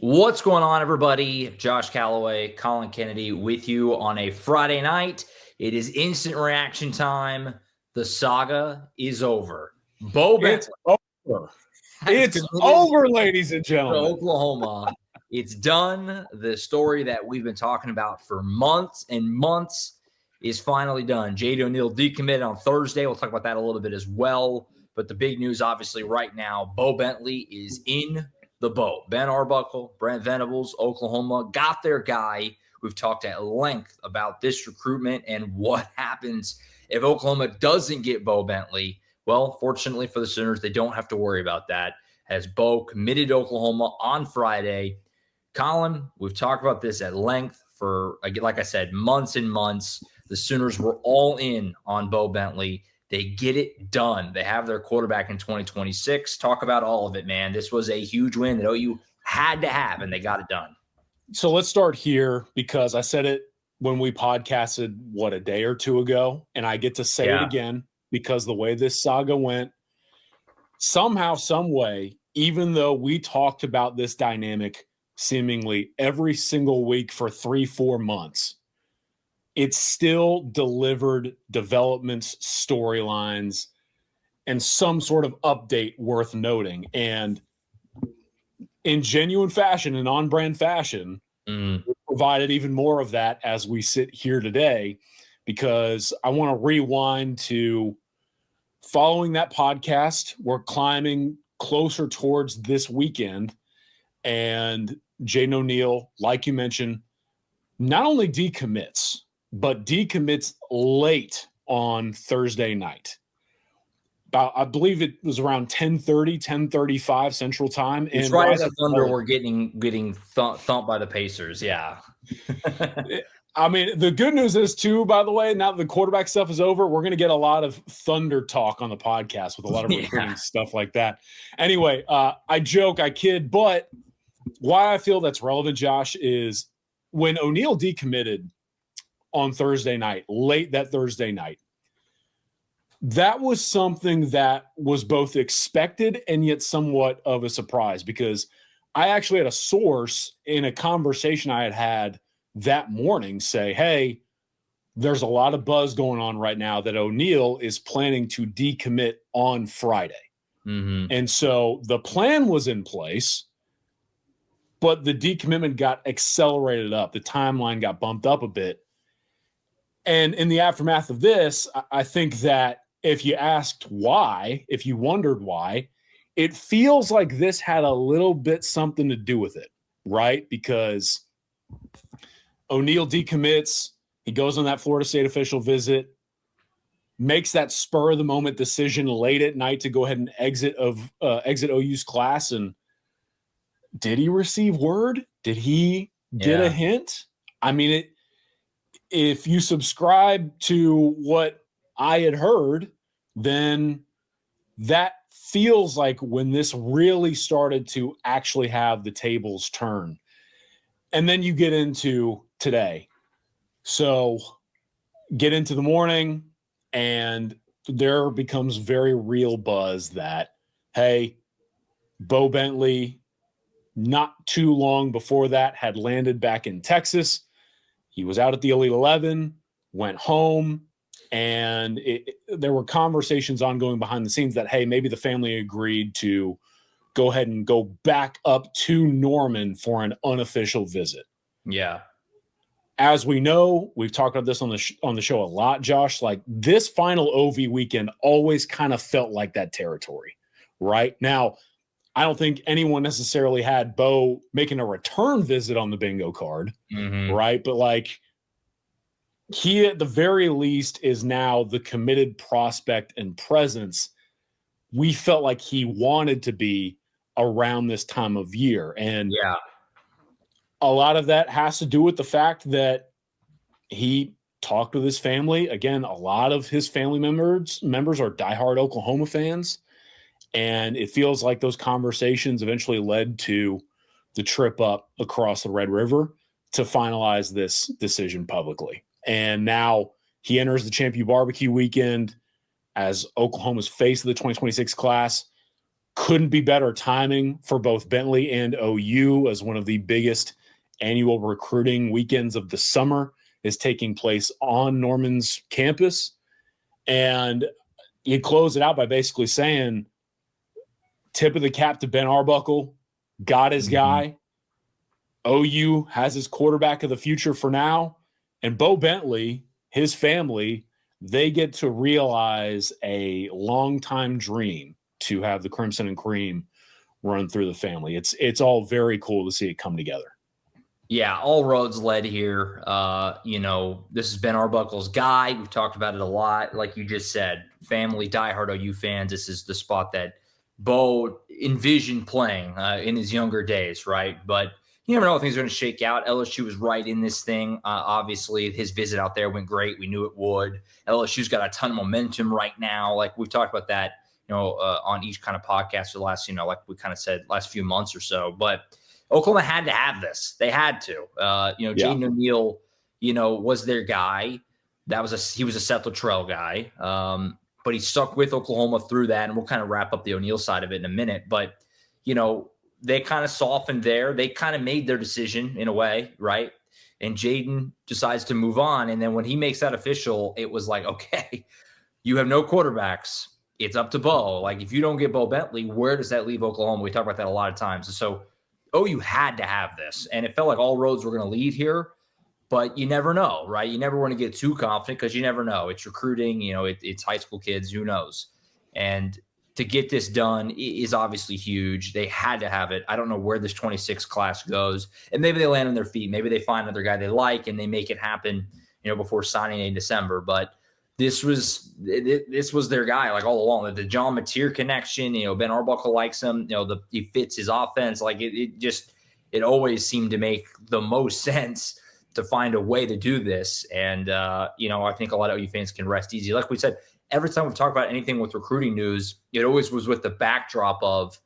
What's going on, everybody? Josh Callaway, Collin Kennedy with you on a Friday night. It is instant reaction time. The saga is over. Bowe Bentley. It's over, ladies and gentlemen. Oklahoma. It's done. The story that we've been talking about for months and months is finally done. Jaden O'Neal decommitted on Thursday. We'll talk about that a little bit as well. But the big news, obviously, right now, Bowe Bentley is in the boat. Ben Arbuckle, Brent Venables, Oklahoma got their guy. We've talked at length about this recruitment and what happens if Oklahoma doesn't get Bowe Bentley. Well, fortunately for the Sooners, they don't have to worry about that as Bowe committed to Oklahoma on Friday. Collin, we've talked about this at length for, like I said, months and months. The Sooners were all in on Bowe Bentley. They get it done. They have their quarterback in 2026. Talk about all of it, man. This was a huge win that OU had to have, and they got it done. So let's start here because I said it when we podcasted, a day or two ago, and I get to say it again because the way this saga went, somehow, some way, even though we talked about this dynamic seemingly every single week for 3-4 months, it still delivered developments, storylines, and some sort of update worth noting. And in genuine fashion and on-brand fashion, we provided even more of that as we sit here today, because I want to rewind to following that podcast. We're climbing closer towards this weekend, and Jaden O'Neal, like you mentioned, not only decommits, but decommits late on Thursday night. I believe it was around 10:30, 10:35 Central Time. It's and right as the Thunder were getting thumped by the Pacers. Yeah. I mean, the good news is, too, by the way, now that the quarterback stuff is over, we're going to get a lot of Thunder talk on the podcast with a lot of recruiting stuff like that. Anyway, I joke, I kid, but why I feel that's relevant, Josh, is when O'Neal decommitted on Thursday night, late that Thursday night, that was something that was both expected and yet somewhat of a surprise, because I actually had a source in a conversation I had that morning say, hey, there's a lot of buzz going on right now that O'Neal is planning to decommit on Friday. And so the plan was in place, but the decommitment got accelerated up. The timeline got bumped up a bit. And in the aftermath of this, I think that if you asked why, if you wondered why, it feels like this had a little bit something to do with it, right? Because O'Neal decommits, he goes on that Florida State official visit, makes that spur-of-the-moment decision late at night to go ahead and exit OU's class. And did he receive word? Did he get a hint? I mean, if you subscribe to what I had heard, then that feels like when this really started to actually have the tables turn. And then you get into today. So get into the morning, and there becomes very real buzz that, hey, Bowe Bentley, not too long before that, had landed back in Texas. He was out at the Elite 11, went home, and there were conversations ongoing behind the scenes that, hey, maybe the family agreed to go ahead and go back up to Norman for an unofficial visit. Yeah. As we know, we've talked about this on the show a lot, Josh, like this final OV weekend always kind of felt like that territory, right? Now, I don't think anyone necessarily had Bowe making a return visit on the bingo card, right? But like, he at the very least is now the committed prospect and presence we felt like he wanted to be around this time of year. And a lot of that has to do with the fact that he talked with his family. Again, a lot of his family members are diehard Oklahoma fans. And it feels like those conversations eventually led to the trip up across the Red River to finalize this decision publicly. And now he enters the Champion Barbecue weekend as Oklahoma's face of the 2026 class. couldn't be better timing for both Bentley and OU, as one of the biggest annual recruiting weekends of the summer is taking place on Norman's campus. And you close it out by basically saying, tip of the cap to Ben Arbuckle, got his guy. OU has his quarterback of the future for now. And Bowe Bentley, his family, they get to realize a longtime dream to have the Crimson and Cream run through the family. It's all very cool to see it come together. Yeah, all roads led here. This has been Arbuckle's guy. We've talked about it a lot. Like you just said, family, diehard OU fans, this is the spot that Bowe envisioned playing in his younger days, right? But you never know how things are going to shake out. LSU was right in this thing. Obviously, his visit out there went great. We knew it would. LSU's got a ton of momentum right now. Like we've talked about that, on each kind of podcast for the last, like we kind of said, last few months or so. But Oklahoma had to have this. They had to. Jaden O'Neal, was their guy. He was a Seth Luttrell guy. But he stuck with Oklahoma through that, and we'll kind of wrap up the O'Neal side of it in a minute. But, they kind of softened there. They kind of made their decision in a way, right? And Jaden decides to move on. And then when he makes that official, it was like, okay, you have no quarterbacks. It's up to Bowe. Like, if you don't get Bowe Bentley, where does that leave Oklahoma? We talk about that a lot of times. And so, you had to have this. And it felt like all roads were going to lead here. But you never know, right? You never want to get too confident because you never know. It's recruiting, it's high school kids, who knows? And to get this done is obviously huge. They had to have it. I don't know where this 26 class goes. And maybe they land on their feet. Maybe they find another guy they like and they make it happen, before signing in December. But this was their guy, like all along. The John Mateer connection, Ben Arbuckle likes him. He fits his offense. Like it always seemed to make the most sense to find a way to do this. And, I think a lot of OU fans can rest easy. Like we said, every time we've talked about anything with recruiting news, it always was with the backdrop of,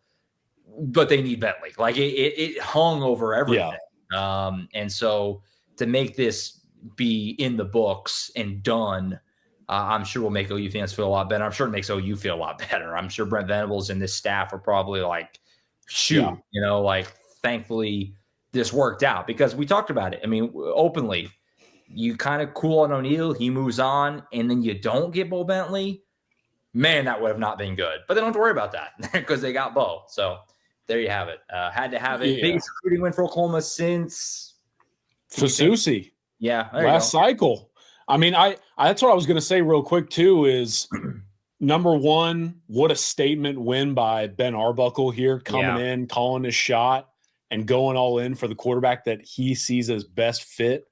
but they need Bentley. Like it hung over everything. Yeah. And so to make this be in the books and done, I'm sure will make OU fans feel a lot better. I'm sure it makes OU feel a lot better. I'm sure Brent Venables and this staff are probably like, shoot, thankfully this worked out, because we talked about it. I mean, openly, you kind of cool on O'Neal, he moves on, and then you don't get Bowe Bentley. Man, that would have not been good. But they don't have to worry about that because they got Bowe. So there you have it. Had to have it. Yeah. Biggest recruiting win for Oklahoma since Fasusi. Yeah, last cycle. I mean, that's what I was going to say real quick too. Is number one, what a statement win by Ben Arbuckle here, coming in, calling his shot, and going all in for the quarterback that he sees as best fit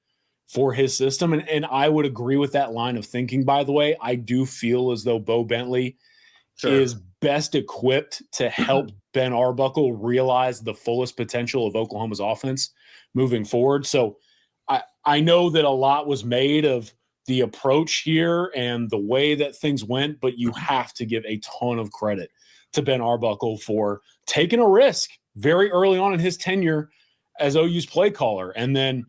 for his system. And I would agree with that line of thinking, by the way. I do feel as though Bowe Bentley is best equipped to help Ben Arbuckle realize the fullest potential of Oklahoma's offense moving forward. So I know that a lot was made of the approach here and the way that things went, but you have to give a ton of credit to Ben Arbuckle for taking a risk very early on in his tenure as OU's play caller. And then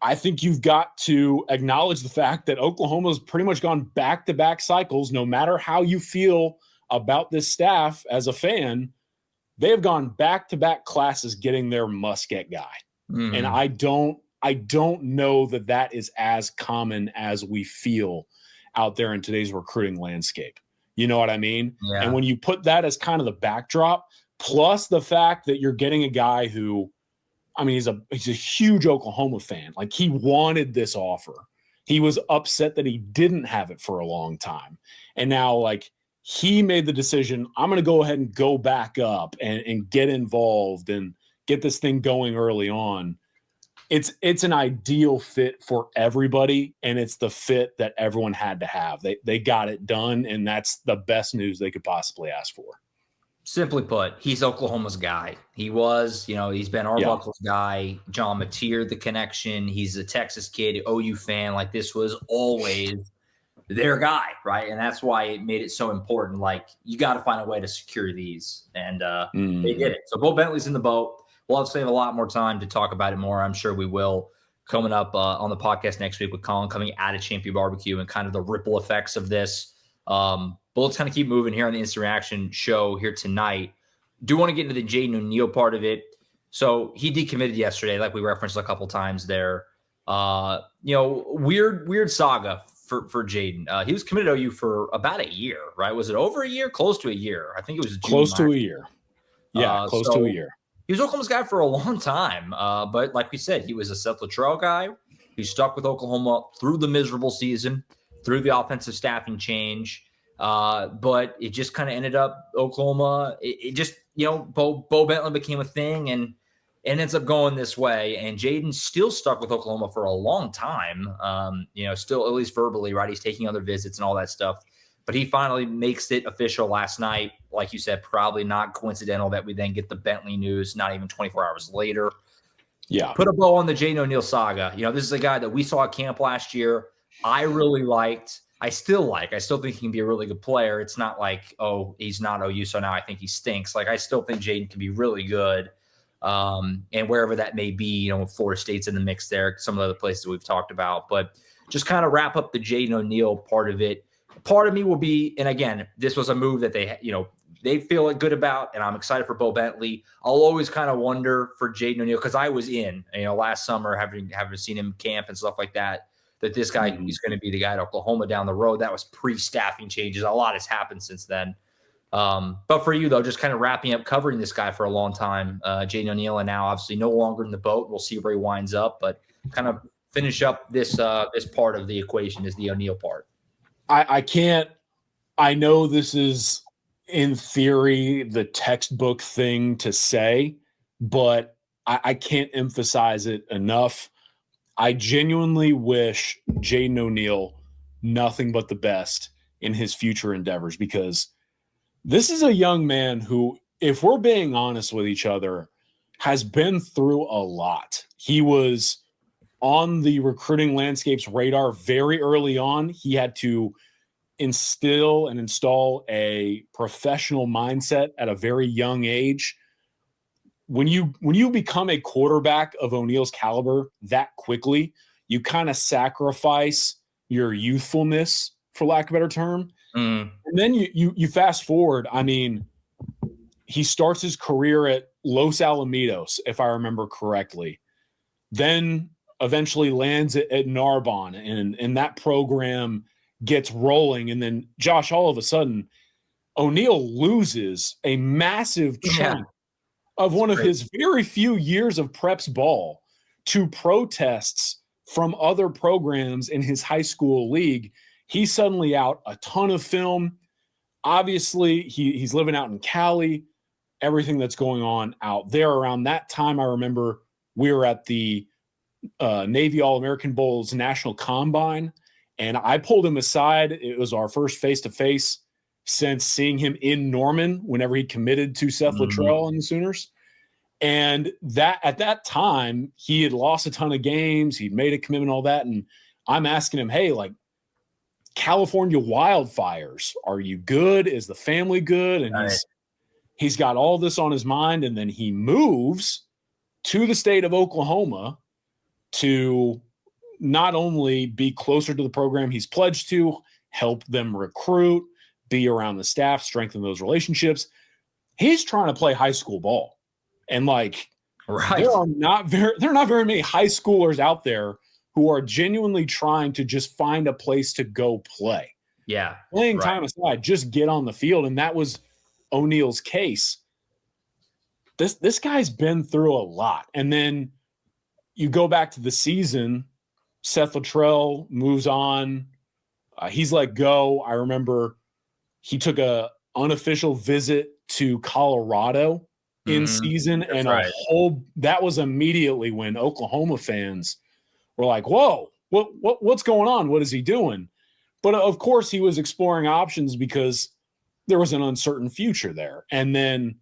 I think you've got to acknowledge the fact that Oklahoma's pretty much gone back-to-back cycles. No matter how you feel about this staff as a fan, they have gone back-to-back classes getting their must-get guy. And I don't know that is as common as we feel out there in today's recruiting landscape. You know what I mean? Yeah. And when you put that as kind of the backdrop, plus the fact that you're getting a guy who, I mean, he's a huge Oklahoma fan. Like, he wanted this offer. He was upset that he didn't have it for a long time. And now, like, he made the decision, I'm going to go ahead and go back up and get involved and get this thing going early on. It's an ideal fit for everybody, and it's the fit that everyone had to have. They got it done, and that's the best news they could possibly ask for. Simply put, he's Oklahoma's guy. He was, he's been Arbuckle's guy. John Mateer, the connection. He's a Texas kid, OU fan. Like, this was always their guy, right? And that's why it made it so important. Like, you got to find a way to secure these, and they did it. So Bowe Bentley's in the boat. We'll have to save a lot more time to talk about it more. I'm sure we will, coming up on the podcast next week with Collin coming out of Champion Barbecue and kind of the ripple effects of this. But let's kind of keep moving here on the instant reaction show here tonight. Do want to get into the Jaden O'Neal part of it. So he decommitted yesterday, like we referenced a couple times there. Weird saga for Jaden. He was committed to OU for about a year, right? Was it over a year? Close to a year. I think it was close to a year. Yeah, close to a year. He was Oklahoma's guy for a long time. But like we said, he was a Seth Luttrell guy. He stuck with Oklahoma through the miserable season, through the offensive staffing change. But it just kind of ended up Oklahoma. It just, Bowe Bentley became a thing and ends up going this way. And Jaden's still stuck with Oklahoma for a long time. Still at least verbally, right? He's taking other visits and all that stuff. But he finally makes it official last night. Like you said, probably not coincidental that we then get the Bentley news not even 24 hours later. Yeah. Put a bow on the Jaden O'Neal saga. This is a guy that we saw at camp last year. I really liked. I still think he can be a really good player. It's not like, oh, he's not OU, so now I think he stinks. Like, I still think Jaden can be really good. And wherever that may be, Florida State's in the mix there, some of the other places we've talked about. But just kind of wrap up the Jaden O'Neal part of it. Part of me will be, and again, this was a move that they feel good about, and I'm excited for Bowe Bentley. I'll always kind of wonder for Jaden O'Neal, because I was in, last summer, having seen him camp and stuff like that this guy is going to be the guy at Oklahoma down the road. That was pre-staffing changes. A lot has happened since then. But for you, though, just kind of wrapping up, covering this guy for a long time, Jaden O'Neal, and now obviously no longer in the boat. We'll see where he winds up, but kind of finish up this part of the equation is the O'Neal part. I know this is, in theory, the textbook thing to say, but I can't emphasize it enough. I genuinely wish Jaden O'Neal nothing but the best in his future endeavors, because this is a young man who, if we're being honest with each other, has been through a lot. He was on the recruiting landscape's radar very early on. He had to instill and install a professional mindset at a very young age. When you become a quarterback of O'Neal's caliber that quickly, you kind of sacrifice your youthfulness, for lack of a better term. And then you fast forward. I mean, he starts his career at Los Alamitos, if I remember correctly. Then eventually lands at Narbonne, and that program gets rolling. And then, Josh, all of a sudden, O'Neal loses a massive chunk of one of his very few years of preps ball to protests from other programs in his high school league. He's suddenly out a ton of film. Obviously, he's living out in Cali, everything that's going on out there. Around that time, I remember we were at the Navy All-American Bowl's National Combine, and I pulled him aside. It was our first face-to-face since seeing him in Norman whenever he committed to Seth Luttrell and the Sooners. And that at that time, he had lost a ton of games. He'd made a commitment, all that. And I'm asking him, hey, like, California wildfires, are you good? Is the family good? And he's got all this on his mind. And then he moves to the state of Oklahoma to not only be closer to the program he's pledged to, help them recruit, be around the staff, strengthen those relationships. He's trying to play high school ball. And there are not very many high schoolers out there who are genuinely trying to just find a place to go play. Yeah. Playing time aside, just get on the field. And that was O'Neal's case. This guy's been through a lot. And then you go back to the season, Seth Luttrell moves on. He's let go. I remember he took a unofficial visit to Colorado in season. That's and that was immediately when Oklahoma fans were like, whoa, what's going on? What is he doing? But of course he was exploring options because there was an uncertain future there. And then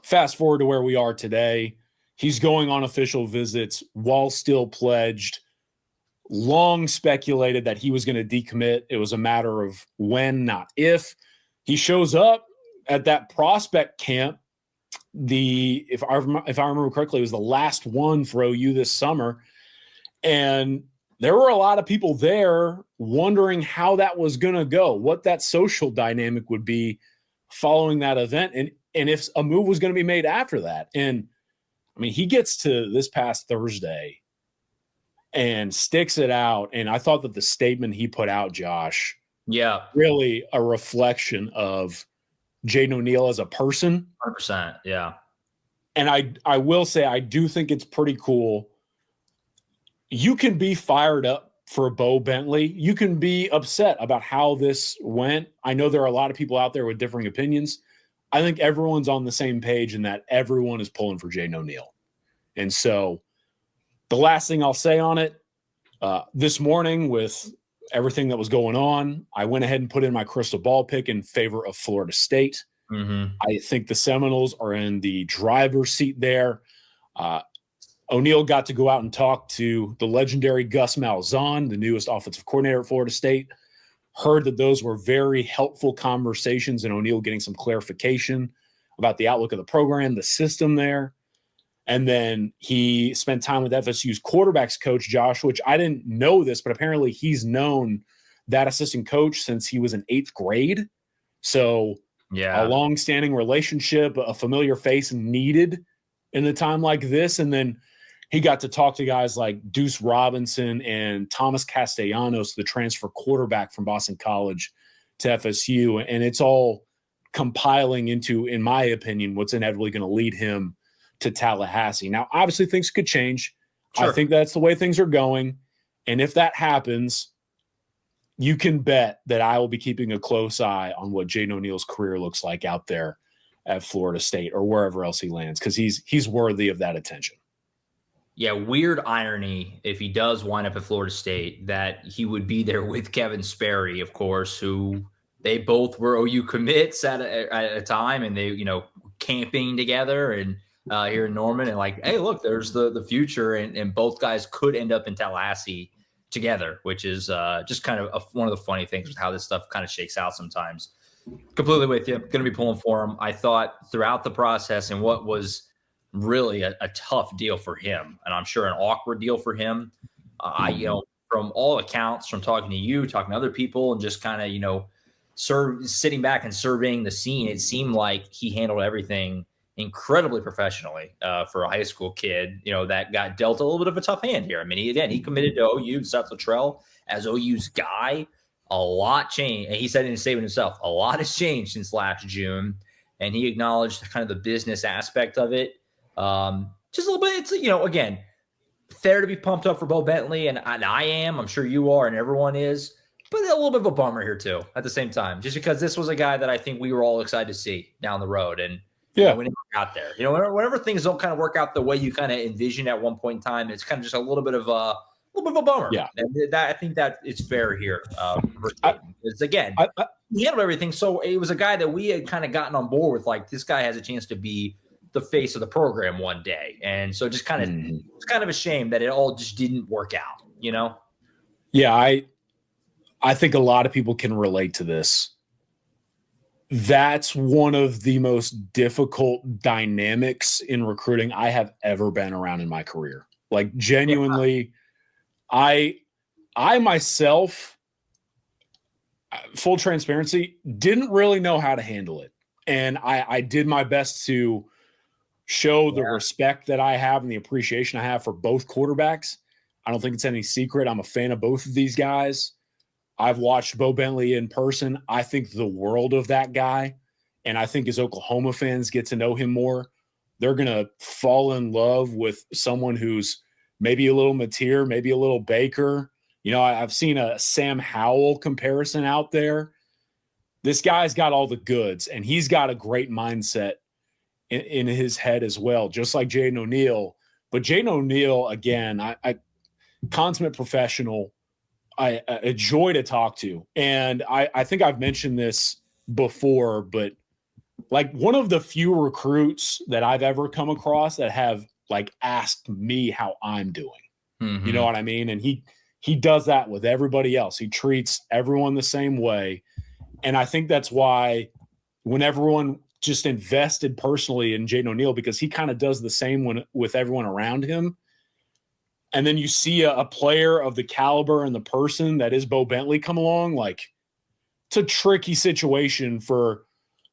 fast forward to where we are today, he's going on official visits while still pledged. Long speculated that he was going to decommit. It was a matter of when, not if. He shows up at that prospect camp. If I remember correctly, it was the last one for OU this summer. And there were a lot of people there wondering how that was going to go, what that social dynamic would be following that event, and if a move was going to be made after that. And I mean, he gets to this past Thursday and sticks it out. And I thought that the statement he put out, Josh, really a reflection of Jaden O'Neal as a person. 100%, yeah. And I will say, I do think it's pretty cool. You can be fired up for Bowe Bentley. You can be upset about how this went. I know there are a lot of people out there with differing opinions. I think everyone's on the same page in that everyone is pulling for Jaden O'Neal. And so the last thing I'll say on it, this morning with everything that was going on, I went ahead and put in my crystal ball pick in favor of Florida State. I think the Seminoles are in the driver's seat there. O'Neal got to go out and talk to the legendary Gus Malzahn, the newest offensive coordinator at Florida State. Heard that those were very helpful conversations, and O'Neal getting some clarification about the outlook of the program, the system there. And then he spent time with FSU's quarterbacks coach, Josh, which I didn't know this, but apparently he's known that assistant coach since he was in 8th grade. So a long-standing relationship, a familiar face needed in a time like this. And then he got to talk to guys like Deuce Robinson and Thomas Castellanos, the transfer quarterback from Boston College to FSU. And it's all compiling into, in my opinion, what's inevitably going to lead him to Tallahassee. Now, obviously, things could change. Sure. I think that's the way things are going. And if that happens, you can bet that I will be keeping a close eye on what Jaden O'Neal's career looks like out there at Florida State or wherever else he lands, because he's worthy of that attention. Yeah, weird irony if he does wind up at Florida State that he would be there with Kevin Sperry, of course, who they both were OU commits at a time, and they, camping together and here in Norman, and like, hey, look, there's the future, and both guys could end up in Tallahassee together, which is just kind of one of the funny things with how this stuff kind of shakes out sometimes. Completely with you. Going to be pulling for him. I thought throughout the process and what was really a tough deal for him, and I'm sure an awkward deal for him. From all accounts, from talking to you, talking to other people, and just kind of, sitting back and surveying the scene, it seemed like he handled everything incredibly professionally for a high school kid, that got dealt a little bit of a tough hand here. I mean, he committed to OU, Seth Luttrell, as OU's guy. A lot changed. And he said in his statement himself, a lot has changed since last June. And he acknowledged kind of the business aspect of it. Just a little bit. It's, again, fair to be pumped up for Bowe Bentley. And I am. I'm sure you are and everyone is. But a little bit of a bummer here, too, at the same time. Just because this was a guy that I think we were all excited to see down the road. And we never got there. Whenever things don't kind of work out the way you kind of envisioned at one point in time, it's kind of just a little bit of a bummer. Yeah, and I think that it's fair here. Because again, he handled everything. So it was a guy that we had kind of gotten on board with. Like, this guy has a chance to be the face of the program one day, and so just kind of it's kind of a shame that it all just didn't work out. Yeah, I think a lot of people can relate to this. That's one of the most difficult dynamics in recruiting I have ever been around in my career. Like, genuinely, I myself, full transparency, didn't really know how to handle it. And I did my best to show the respect that I have and the appreciation I have for both quarterbacks. I don't think it's any secret. I'm a fan of both of these guys. I've watched Bowe Bentley in person. I think the world of that guy. And I think as Oklahoma fans get to know him more, they're going to fall in love with someone who's maybe a little Mateer, maybe a little Baker. I've seen a Sam Howell comparison out there. This guy's got all the goods, and he's got a great mindset in his head as well, just like Jaden O'Neal. But Jaden O'Neal, again, I consummate professional, a joy to talk to. And I think I've mentioned this before, but like, one of the few recruits that I've ever come across that have like asked me how I'm doing. You know what I mean? And he does that with everybody else. He treats everyone the same way. And I think that's why when everyone just invested personally in Jaden O'Neal, because he kind of does the same with everyone around him. and then you see a player of the caliber and the person that is Bowe Bentley come along, like it's a tricky situation for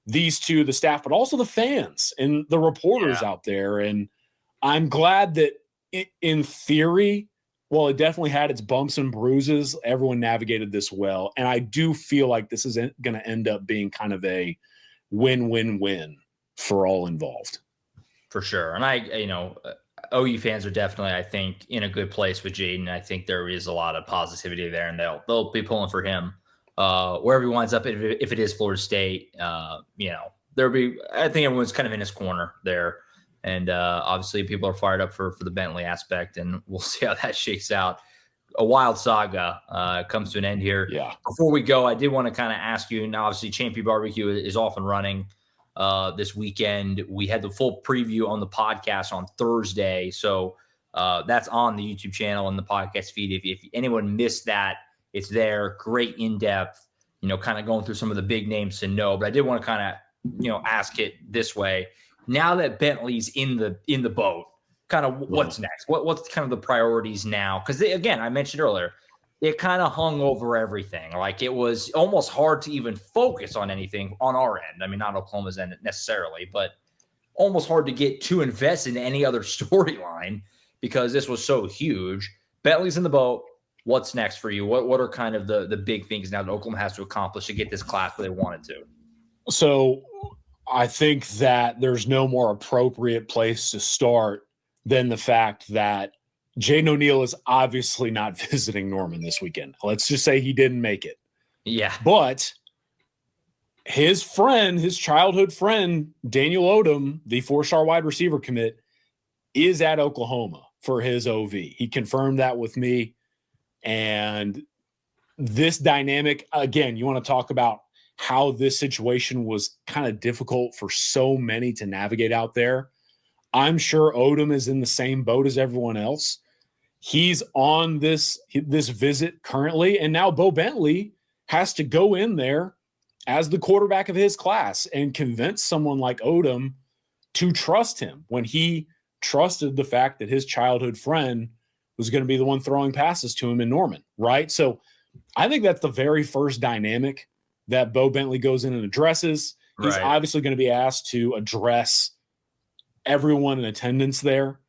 these two, the staff, but also the fans and the reporters out there. And I'm glad that in theory, well, it definitely had its bumps and bruises, everyone navigated this well. And I do feel like this is going to end up being kind of a win-win-win for all involved. For sure. And OU fans are definitely, I think, in a good place with Jaden. I think there is a lot of positivity there, and they'll be pulling for him wherever he winds up. If it is Florida State, there'll be. I think everyone's kind of in his corner there, and obviously people are fired up for the Bentley aspect, and we'll see how that shakes out. A wild saga comes to an end here. Yeah. Before we go, I did want to kind of ask you. Now, obviously, Champion Barbecue is off and running. This weekend, we had the full preview on the podcast on Thursday, so that's on the YouTube channel and the podcast feed. If anyone missed that, it's there. Great in depth, kind of going through some of the big names to know. But I did want to kind of, ask it this way: now that Bentley's in the boat, kind of what's next? What's kind of the priorities now? Because again, I mentioned earlier, it kind of hung over everything. Like it was almost hard to even focus on anything on our end. I mean, not Oklahoma's end necessarily, but almost hard to get too invested in any other storyline because this was so huge. Bentley's in the boat. What's next for you? What are kind of the big things now that Oklahoma has to accomplish to get this class where they wanted to? So I think that there's no more appropriate place to start than the fact that Jaden O'Neal is obviously not visiting Norman this weekend. Let's just say he didn't make it. Yeah. But his friend, his childhood friend, Daniel Odom, the 4-star wide receiver commit, is at Oklahoma for his OV. He confirmed that with me. And this dynamic, again, you want to talk about how this situation was kind of difficult for so many to navigate out there. I'm sure Odom is in the same boat as everyone else. He's on this visit currently, and now Bowe Bentley has to go in there as the quarterback of his class and convince someone like Odom to trust him when he trusted the fact that his childhood friend was going to be the one throwing passes to him in Norman, right? So I think that's the very first dynamic that Bowe Bentley goes in and addresses. He's obviously going to be asked to address everyone in attendance there.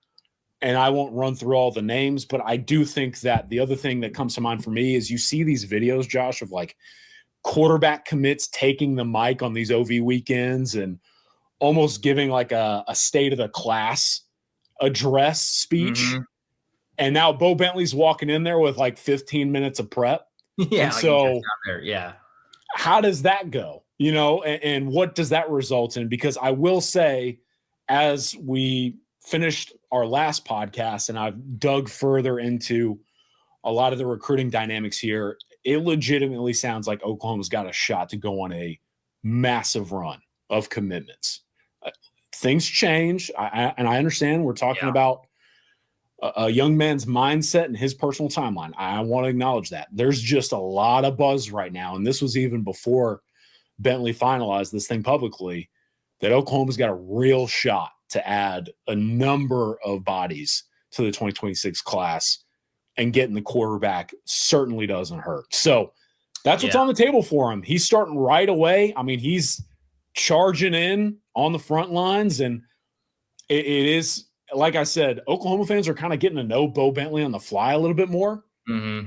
And I won't run through all the names, but I do think that the other thing that comes to mind for me is you see these videos, Josh, of like quarterback commits taking the mic on these OV weekends and almost giving like a state of the class address speech. Mm-hmm. And now Bowe Bentley's walking in there with like 15 minutes of prep. Yeah. And so yeah. How does that go? And what does that result in? Because I will say, as we finished our last podcast and I've dug further into a lot of the recruiting dynamics here, it legitimately sounds like Oklahoma's got a shot to go on a massive run of commitments. Things change. And I understand we're talking about a young man's mindset and his personal timeline. I want to acknowledge that. There's just a lot of buzz right now. And this was even before Bentley finalized this thing publicly, that Oklahoma's got a real shot to add a number of bodies to the 2026 class, and getting the quarterback certainly doesn't hurt. So that's what's on the table for him. He's starting right away. I mean, he's charging in on the front lines, and it is, like I said, Oklahoma fans are kind of getting to know Bowe Bentley on the fly a little bit more. Mm-hmm.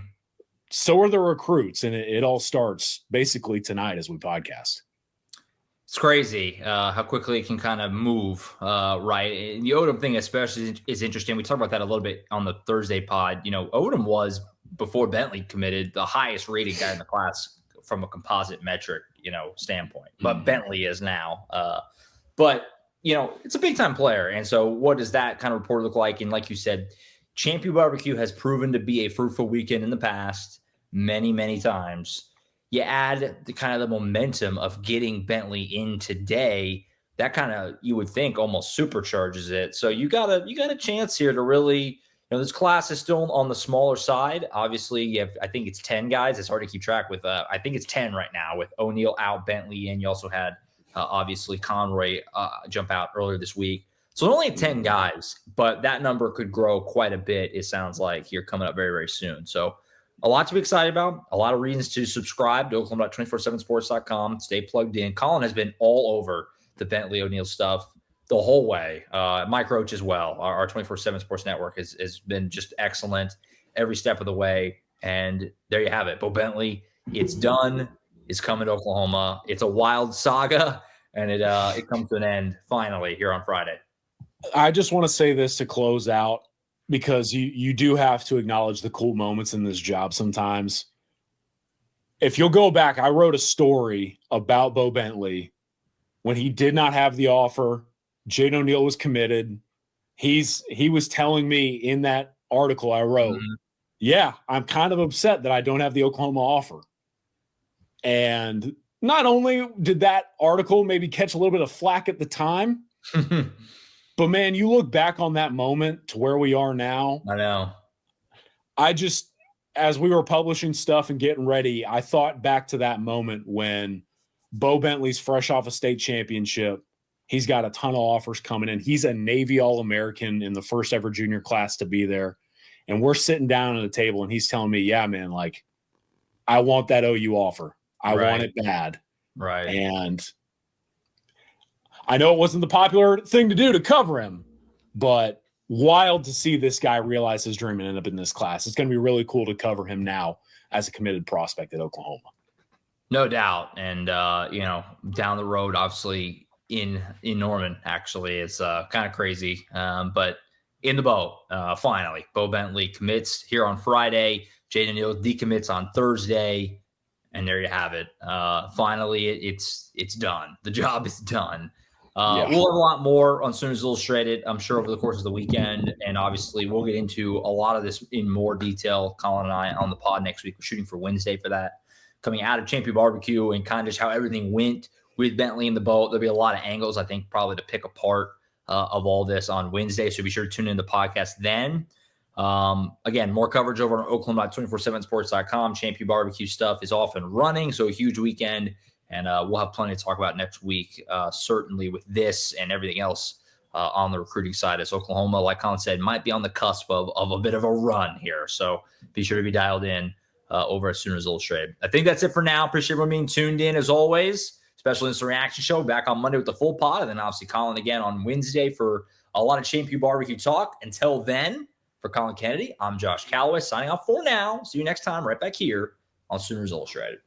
So are the recruits, and it all starts basically tonight as we podcast. It's crazy how quickly it can kind of move, right? And the Odom thing especially is interesting. We talked about that a little bit on the Thursday pod. Odom was, before Bentley committed, the highest rated guy in the class from a composite metric, standpoint. But Bentley is now. But it's a big-time player. And so what does that kind of report look like? And like you said, Champion Barbecue has proven to be a fruitful weekend in the past many, many times. You add the kind of the momentum of getting Bentley in today, that kind of, you would think, almost supercharges it. So you got a chance here to really, this class is still on the smaller side. Obviously, you have, I think it's 10 guys. It's hard to keep track with. I think it's 10 right now with O'Neal out, Bentley in. You also had obviously Conroy jump out earlier this week. So only 10 guys, but that number could grow quite a bit, it sounds like, here coming up very, very soon. So a lot to be excited about, a lot of reasons to subscribe to Oklahoma.247sports.com. Stay plugged in. Collin has been all over the Bentley O'Neal stuff the whole way. Mike Roach as well. Our 24/7 Sports Network has been just excellent every step of the way. And there you have it. Bowe Bentley, it's done. It's coming to Oklahoma. It's a wild saga, and it comes to an end finally here on Friday. I just want to say this to close out, because you do have to acknowledge the cool moments in this job sometimes. If you'll go back, I wrote a story about Bowe Bentley when he did not have the offer. Jaden O'Neal was committed. He was telling me in that article I wrote, yeah, I'm kind of upset that I don't have the Oklahoma offer. And not only did that article maybe catch a little bit of flack at the time, but man, you look back on that moment to where we are now. I know. As we were publishing stuff and getting ready, I thought back to that moment when Bowe Bentley's fresh off a state championship. He's got a ton of offers coming in. He's a Navy All-American in the first ever junior class to be there. And we're sitting down at the table and he's telling me, yeah, man, like, I want that OU offer. I want it bad. Right. And I know it wasn't the popular thing to do to cover him, but wild to see this guy realize his dream and end up in this class. It's going to be really cool to cover him now as a committed prospect at Oklahoma. No doubt. And, down the road, obviously in Norman, actually, it's kind of crazy. But in the Bowe, finally, Bowe Bentley commits here on Friday. Jaden O'Neal decommits on Thursday. And there you have it. Finally, it's done. The job is done. We'll have a lot more on Sooners Illustrated, I'm sure, over the course of the weekend. And obviously, we'll get into a lot of this in more detail, Collin and I, on the pod next week. We're shooting for Wednesday for that. Coming out of Champion Barbecue and kind of just how everything went with Bentley in the boat. There'll be a lot of angles, I think, probably to pick apart of all this on Wednesday. So be sure to tune in to the podcast then. Again, more coverage over on Oklahoma.247sports.com. Champion Barbecue stuff is off and running. So a huge weekend. And we'll have plenty to talk about next week, certainly with this and everything else on the recruiting side, as Oklahoma, like Collin said, might be on the cusp of a bit of a run here. So be sure to be dialed in over at Sooners Illustrated. I think that's it for now. Appreciate everyone being tuned in as always. Special Instant Reaction Show back on Monday with the full pod. And then obviously Collin again on Wednesday for a lot of Champion Barbecue talk. Until then, for Collin Kennedy, I'm Josh Callaway signing off for now. See you next time right back here on Sooners Illustrated.